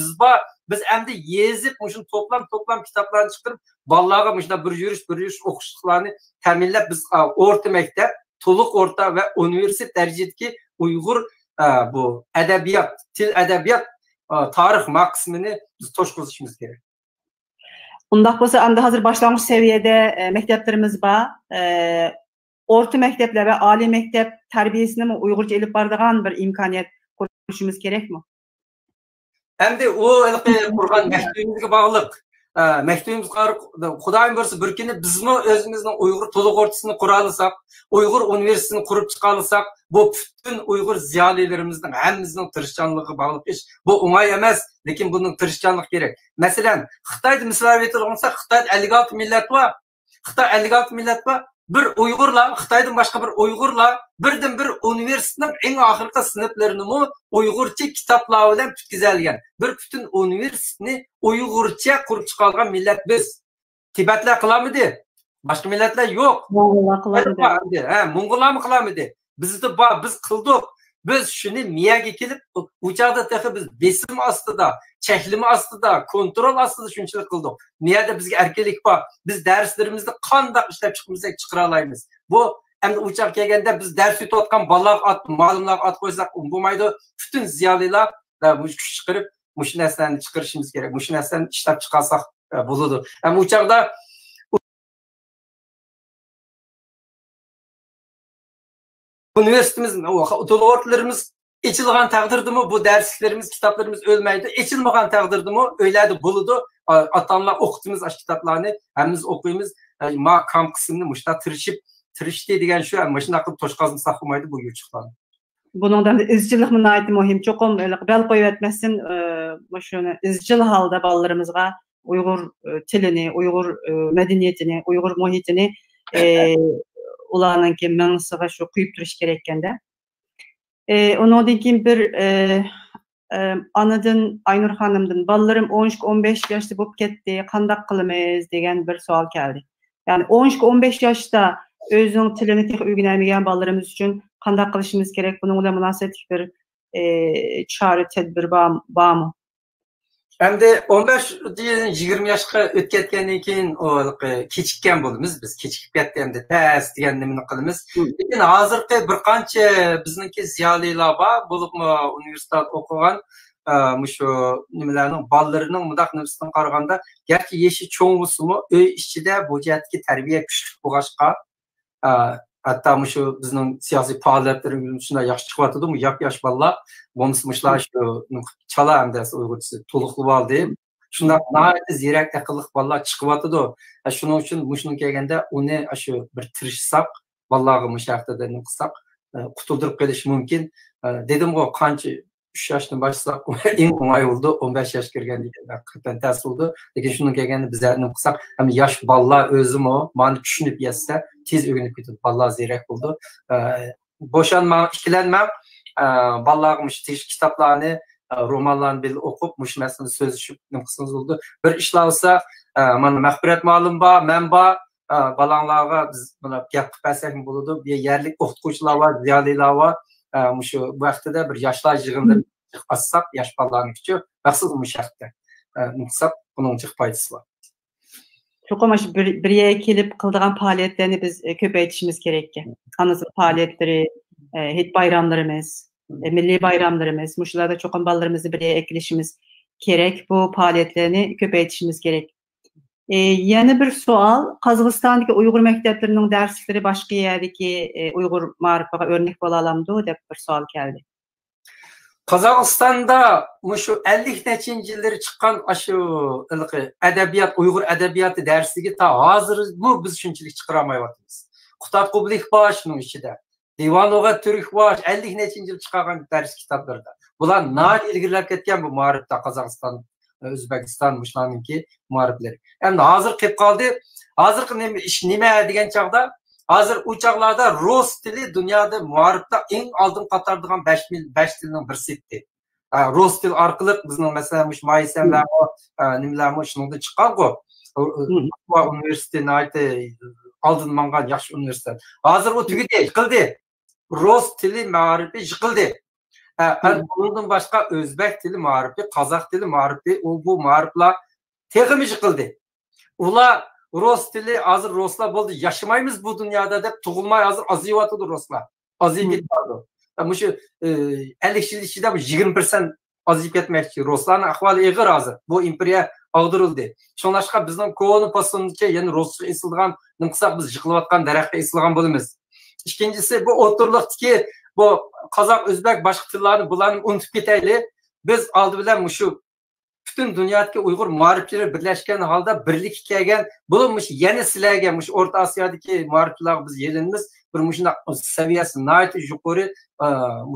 biz endi yezip muşun toplam kitaplarını çıkarıp balalarga muşda bir yürüyüş okuşluklarını teminlep biz orta mektep, toluk orta ve üniversite derecedeki Uygur bu edebiyat, til edebiyat, tarih kısmını biz toşkuluşumuz gerek. Undaq bolsa endi hazır başlangıç seviyede mekteplerimiz var. Orta mektepler ve ali mektep terbiyesini mi Uygurca elip bardıgan bir imkaniyet kuruşumuz gerek mi? Hem de o kurgan mektubimizga bağlıq. Mektubimiz Xudayım birisi bir kuni bizmi özümüzün Uygur toluq ortasını quralısaq, Uygur üniversitesini qurup çıqalısaq, bu bütün Uygur ziyalilerimizden hemimizin tırışçanlığı bağlıq iş. Bu oңай emas, lekin bunun tırışçanlığı gerek. Mesela Xitayda misal verilgan olsa, Xitayda 56 millet var. Xitay 56 millet var. bir Uygurlar, Xitaydan başka bir Uygurlar birden bir üniversitenin en ahırkı sınıflarını mı Uygurca kitaplar bilen tütküzelgen. Bir bütün üniversiteni Uygurca kurup çıkargan millet biz. Tibetler kılamıdı. Başka milletler yok. Mongolar kılamıdı. Mongolar mı kılamıdı? Biz kıldık. Biz şunu miyage kelip uçakda tehi biz besim aslında, çeklimi aslında, kontrol aslında şunçılık kıldık. Niyede bizge erkelik var. Biz derslerimizde kanda işlep çıkımızda çıkaralayımız. Bu hem de uçak gelgende biz ders yutatkan ballar at, malumlar at koysak bulmaydı. Bütün ziyalılar bu çıkarıp muşun esneni çıkarışımız gerek. Muşun esneni işlep çıkarsak buludu. Hem uçakda üniversitemizin ortalarımız içilgan takdirdi mi bu derslerimiz, kitaplarımız ölmeydi. İçilmagan takdirdi mi öyleydi buludu. Atanlar okuduğumuz aş kitaplarını hemimiz okuyumuz. Ma kam kısmını muşta tırıştı degen şu an maşın akıl toşkazını saklamaydı bu yurtçuklarını. Bundan da izcilik münayeti muhim. Çokum bel koyup etmesin şunu izcil halda ballarımızga Uygur tilini, Uygur medeniyetini, Uygur muhitini ulanın ki mensuğa şu kuyup duruş gerekkende. Ondan keyin bir anadan Aynur Hanım'dan ballarım 13-15 yaşta bulup ketdi, kandak kılımız degen bir sual geldi. Yani 13-15 yaşta özünün tilini tek öğrenmeyen ballarımız için kandak kılışımız gerek. Bununla münasebet bir çare tedbir var mı? Hem de 15 20 yaşga ötketkendan keyin o keçikken bolumuz biz keçikip ketgende test deganni qilamiz. Lekin hozirgi bir qancha bizniki ziyolilar bor, bo'libmi universitet o'qigan shu nimalarning bolalarining mundaq nimasidan qaraganda garchi yeshi cho'ng bo'lsa-mu, uy ichida bu jihatga tarbiya kuchli bo'lg'achqa hatta shu bizning siyosiy faoliyatlarimiz shunday yaxshi chiqyapti-mu, yosh bolalar bo'lmishlar shu chala hamda Uyg'urcha to'liqlab oldi. Shunda nihoyat ziyrak aqlli bolalar chiqyapti. Shuning uchun mushuni kelganda uni shu bir tirishsak, bolalarga mushaqda nima qilsak, qutuldirib qolish mumkin. Dedim-ku qancha 3 yoshdan boshlab eng o'ng'ay bo'ldi, 15 yoshga kirganda qirqdan ta'sir bo'ldi. Lekin shundan kelganda bizlar nima qilsak, ham yosh bolalar o'zimi mani tushunib yetsa, tez o'rganib ketadi. Bolalar ziyrak bo'ldi. Bo'shanma, ikkilanma, bolalarga mush kitoblarni, romanlarni bil o'qib, mush masalani so'zlashib nima qilsangiz bo'ldi. Bir ishlar bo'lsa, mana maxfirat ma'lum bor, men bor, balanglarga biz buni gap qilib bersak bo'ladi. Bu yerlik o'qituvchilar bor, ziyolilar bor. Şu bu vaqtida bir yoshlar yig'inlari açsak, yosh bolalarning kuchi maxsus mushaqda muhsab bunun çok foydasi bor. Çok ama bir yere kelip kıldığan faaliyetlerini biz köpeytişimiz gerekli. Anızın faaliyetleri, hit bayramlarımız, milli bayramlarımız, muşlarda çok ballarımızı bir yere ekleşimiz gerek. Bu faaliyetlerini köpeytişimiz gerek. Yeni bir sual, Kazakıstan'daki Uygur mekteplerinin dersleri başka yerdeki Uygur marifaka örnek olalamdı dep bir sual geldi. Kazakistan'da şu 50 neçinci çıkan şu edebiyat, Uygur edebiyatı dersi ta hazır bu biz şunçilik çıkaramayatımız. Kutat Kublik var şunun içinde. Divan Oğat Türk var, 50 neçinci çıkan ders kitaplarda. Bunlar nar ilgiler ketken bu marifta Kazakistan, Özbekistan muşlarınki muharipleri. Hem de hazır kep kaldı. Hazır iş nime degen çağda hazır uçaklarda Rus dili dünyada muharipta en aldın katardığın 5 dilinin birisitti. Rus dil arkalık bizim mesela Mayısenler nimeler şununda çıkan o. Üniversite nayte aldın mangan yaxşı üniversite. Hazır o tügü değil, yıkıldı. Rus dili muharipi yıkıldı. Bundan başka Özbek dili muharipi, Kazak dili muharipi, bu muharipler tekimiz yıkıldı. Ula Rus dili hazır Ruslar oldu. Yaşamayımız bu dünyada da tuğulmaya hazır azıyvatıdır Ruslar. Azıyıp gitmedi. Ama şu 50 kişide 20% azıyıp gitmek için Rusların ahvali eğir hazır. Bu imperiya ağdırıldı. Şonlaşka bizden kovunu pasınca yani Rusça esildığan, nımkısak biz yıkılıvatkan derekte esildığan bölümüz. İkincisi bu oturluktaki bu Kazak, Özbek başka tırlarını bulanıp unutup giteyli. Biz aldı bilen şu bütün dünyadaki Uygur muharipleri birleşken halde birlik kelgen bulunmuş yeni silerge Orta Asya'daki muharipler biz yelinimiz bir muşuna seviyesi nayet yukarı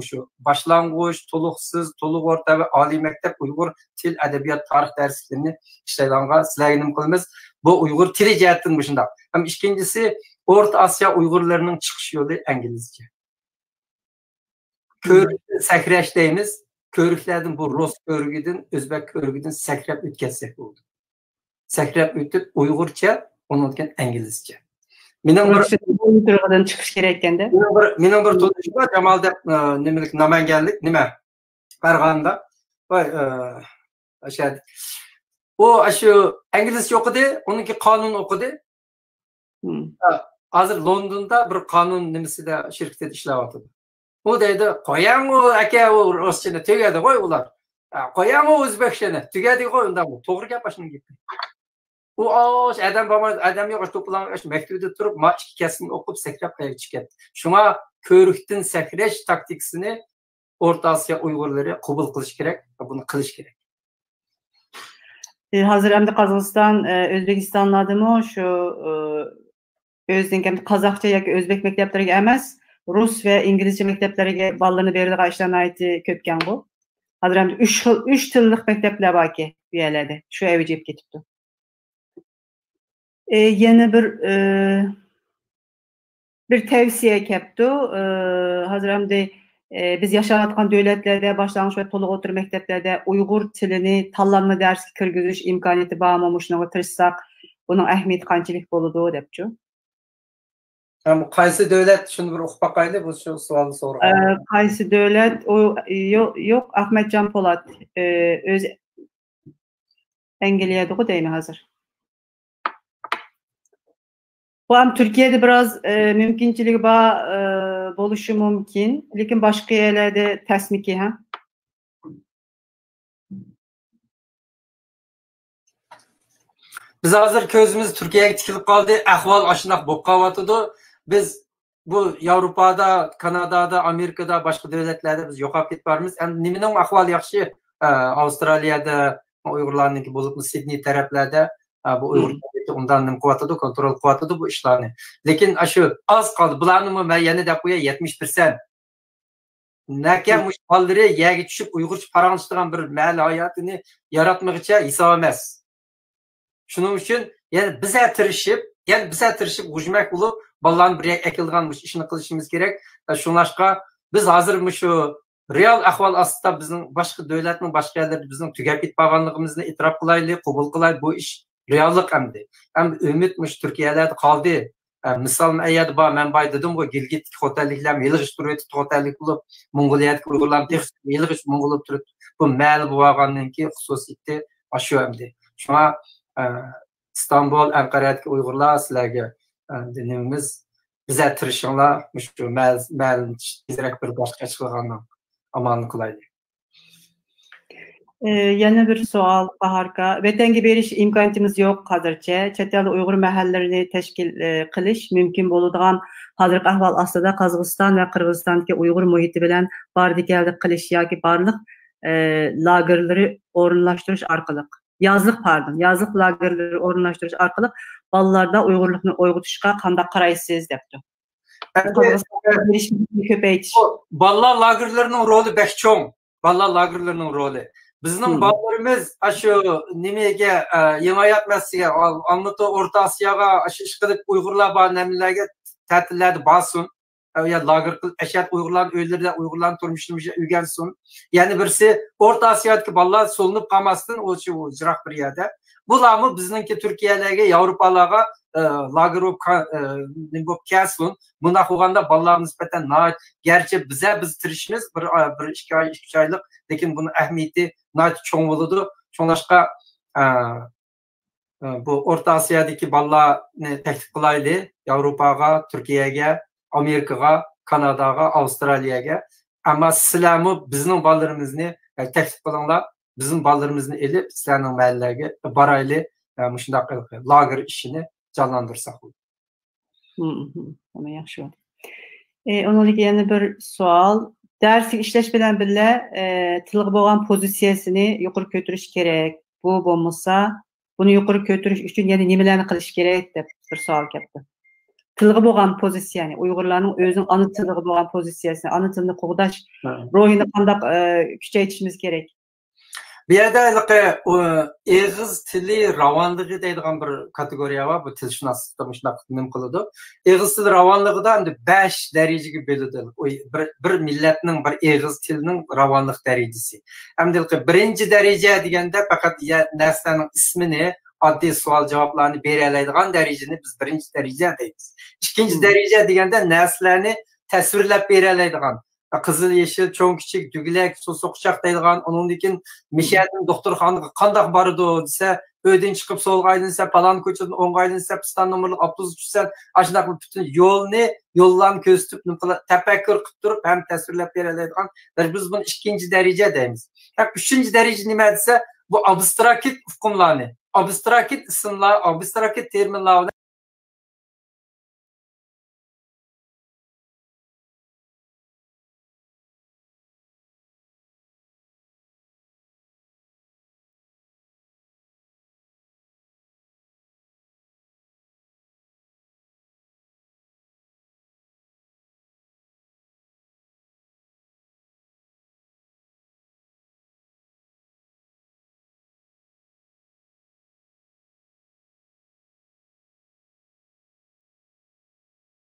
şu başlangıç, toluksuz, toluk orta ve ali mektep Uygur til, edebiyat, tarih derslerini işleylenga silergenim kılımız bu Uygur tili cihetin muşunda. Hem ikincisi Orta Asya Uygurlarının çıkış yolu İngilizce. Körükten sakrash deymiz. Körüklerden bu Rus körügüdün, Özbek körügüdün sakrab o'tkazsak bo'ldi. Sakrab o'tib Uyg'urcha, ondan keyin İngilizce. Mening çıkış gerekkende. Mening bir tanishim bor, Jamol deb nimelik Namanganlik, nima? Farg'onada. Voy, o'sha o shu İngilizce o'qidi, onunki qonun o'qidi. Hozir Londonda bir qonun nimasida shirkatda ishlayapti. O deydi, qo'yang u aka, u ruschani tugadi qo'y ular. Qo'yang u o'zbekchani tugadi qo'y, unda bu to'g'ri gap ashuni gap. U adam bo'lmay, adam yo'q, to'plangan maktabda turib, ma ikki kasbni o'qib sakrab qayga chiqadi. Shunga ko'rikdan sakrash taktikasini O'rta Osiyo Uyg'urlari qabul qilish kerak, buni qilish kerak. Hazır hem de Qozog'iston, O'zbekistonladimi shu o'zining Qozog'cha yoki o'zbek maktablariga emas, Rus ve İngilizce maktablariga bolalarni beradigan ishlarni aytib ko'pkan bu. Hazır hem de 3 tillik maktablar borki bu yerlarda. Shu avjib ketibdi. Yana bir tavsiye kelibdi. Hazır hem de biz yaşayotgan davlatlarda boshlang'ich va to'liq o'rta maktablarda Uyg'ur tilini tanlanma darsga kirgizish imkoniyati bormi? Shunga tirishsak, buning ahamiyati qanchalik bo'ladi debchi. Qaysi davlat shuni bir o'qib boqaylik, bu shu savolni so'ragan. Qaysi davlat? Yo'q, Ahmadjon Po'lat o'zi Angliyada deymi hozir. Bu ham Türkiye'de biraz mümkünçülüğü bo'lişi mümkün. Lekin başka yerlerde tasmiki ha. Biz hozir ko'zimiz Turkiyaga tikilib qoldi. Ahvol ashunaq bo'lib qolyapti. Biz bu Yevropada, Kanadada, Amerikada, boshqa davlatlarda biz yo'qolib ketamiz. Endi nimaning ahvoli yaxshi? Avstraliyada Uyg'urlarniki bo'lib, Sidney taraflarda bu Uyg'urlar undan nim qilyapti, kontrol qilyapti bu ishlarni. Lekin shu oz qoldi. Bularni men yana deb qo'ya 70%. Naka mush qoldiri yaga tushib Uyg'urcha paranglashtirgan bir mahal hayotini yaratmoqcha hisob emas. Shuning uchun yani biza tirishib g'ujmak bo'lib, bolalarni bir akilgan ishni qilishimiz kerak. Shunlashqa biz hozir shu real ahvol ostida bizning boshqa davlatning boshqa yerlarda bizning tugab ketmaganligimizni e'tirof qilaylik, qabul qilaylik. Bu ish reallik endi. Ham umid Turkiyada qoldi. Misal ayad bor, men boy dedim bu Gilgit xo'jaliklar yilg'ish turib xo'jalik bo'lib, Mong'oliyadagi Uyg'urlarni texnik yilg'ish Mong'olib turib, bu mal bo'lgandan keyin xususiyati shu endi. Shunga İstanbul, Ankara'daki Uygurlar sizlarga dinimiz bize tirishinglar, shu mal tezroq bir boshqa chiqilgandan amanlik qilaylik. Yana bir savol Baharka. Vatanga berish imkoniyatimiz yo'q hozircha. Chet elda Uyg'ur mahallalarini tashkil qilish mumkin bo'ladigan hozirgi ahvol ostida Qozog'iston va Qirg'izistondagi Uyg'ur muhiti bilan bardikallik qilish yoki barliq lagerlari o'rinlashtirish orqali yazlık lagerleri o'rinlashtirish orqali bolalarda Uyg'urlikni uyg'otishga qanday qaraysiz debdi. Bolalar lagerlarining roli bek cho'ng. Bolalar lagerlarining roli. Bizning bolalarimiz shu nimaga yemayot masiga Almaty O'rta Osiyoga ish qilib Uyg'urlar bor namlarga ta'tillarda borsin. Ya lager qilib ashad Uyg'urlar uylarida Uyg'urlarning turmushini o'rgansin. Ya'ni birisi O'rta Osiyodagi bolalar so'linib qolmasdan o'sha jiroq bir yerda. Bularni bizningki Turkiyalarga, Yevropalarga lager bo'lib kelsin. Bunda qilganda bolalar nisbatan garchi biz tirishimiz bir 2 oy 3 oylik, lekin buni ahamiyati nayt cho'ng bo'ladi. Shunlashqa bu O'rta Osiyodagi bolalarni taklif qilaylik Yevropaga, Turkiyaga, Amerikaga, Kanadaga, Avstraliyaga. Ama sizlarmi bizning bolalarimizni taklif qilinglar, bizim bolalarimizni elib sizlarning mahallalarga boraylik, shunday lager ishini jonlantirsak. Ona yaxshi. Onunki yana bir savol. Darslik ishlash bilan birga tilga bo'lgan pozitsiyasini yuqori ko'tarish kerak. Bu bo'lmasa, buni yuqori ko'tarish uchun yana nimalarni qilish kerak deb bir savol keldi. Tilga bo'lgan pozitsiyani, Uyg'urlarning o'zining ana tiliga bo'lgan pozitsiyasini, ana tilni qo'g'dash ro'yini qanday kuchaytirishimiz kerak? Bu yerda ağız tili ravanlığı deydigan bir kategoriya var. Bu tilshunoslikda shunday nim qiladi. Ağız tili ravanlığıda 5 derecege bölüdi. Bir milletning bir ağız tilining ravanlık derecesi. Hamda birinci derece deganda faqat narsaning ismini, oddiy savol javoblarni bera oladigan darajani biz birinchi daraja deymiz. İkinci derece deganda narsalarni tasvirlab bera oladigan, qizil, yeşil, cho'ng, kichik, dugulak, so'qchoq deydigan, undan keyin Mishadin doktorxonaga qandoq boradi desa, uydan chiqib so'lga aylansa, palon ko'chadan o'ngga aylansa, piston nomerli avtobus tushsa, ashunday butun yo'llarni ko'rsatib, tafakkur qilib turib, ham tasvirlab bera oladigan, biz buni ikkinchi daraja deymiz. Uchinchi daraja nima desa, bu abstrakt hukmlarni, abstrakt ismlar, abstrakt terminlarni